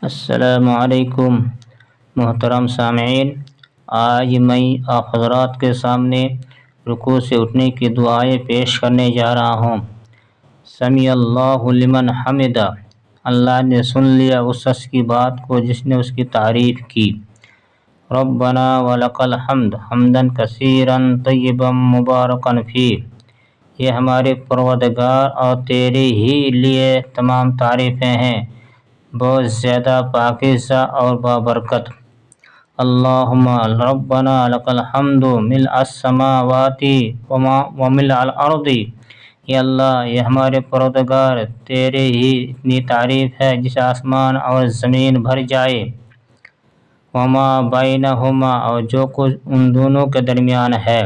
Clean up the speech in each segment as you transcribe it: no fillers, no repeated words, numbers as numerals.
السلام علیکم محترم سامعین، آج میں آپ حضرات کے سامنے رکوع سے اٹھنے کی دعائیں پیش کرنے جا رہا ہوں۔ سمیع اللہ لمن حمدہ، اللہ نے سن لیا اس شخص کی بات کو جس نے اس کی تعریف کی۔ ربنا ولک الحمد حمدا کثیرا طیبا مبارکا فیہ، یہ ہمارے پروردگار اور تیرے ہی لیے تمام تعریفیں ہیں، بہت زیادہ پاکیزہ اور بابرکت۔ اللہم ربنا لک الحمد ملء السماوات وملء الارض، یا اللہ یہ ہمارے پروردگار تیرے ہی اتنی تعریف ہے جسے آسمان اور زمین بھر جائے، وما بینہما اور جو کچھ ان دونوں کے درمیان ہے،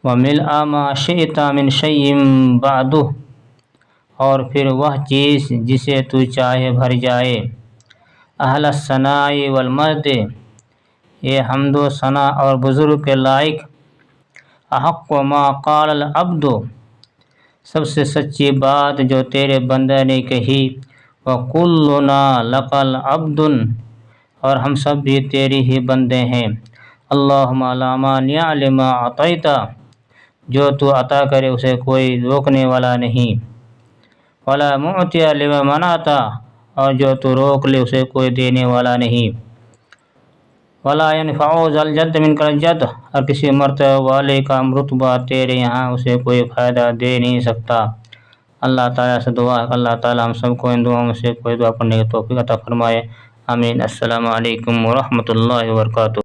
وملء ما شئت من شیء بعدہ اور پھر وہ چیز جسے تو چاہے بھر جائے۔ اہل الثناء والمجد، یہ حمد و ثنا اور بزرگ کے لائق۔ احق ما قال العبد، سب سے سچی بات جو تیرے بندے نے کہی۔ وکلنا لک العبد، اور ہم سب بھی تیری ہی بندے ہیں۔ اللہم لا مانع لما اعطیت، جو تو عطا کرے اسے کوئی روکنے والا نہیں۔ ولا معطی لما منعت، اور جو تو روک لے اسے کوئی دینے والا نہیں۔ ولا ينفع ذا الجد منک الجد، اور کسی مرتبہ والے کا رتبہ تیرے یہاں اسے کوئی فائدہ دے نہیں سکتا۔ اللہ تعالیٰ سے دعا ہے کہ اللہ تعالیٰ ہم سب کو ان دعاؤں میں سے کوئی دعا پڑھنے کی توفیق عطا فرمائے، آمین۔ السلام علیکم ورحمۃ اللہ وبرکاتہ۔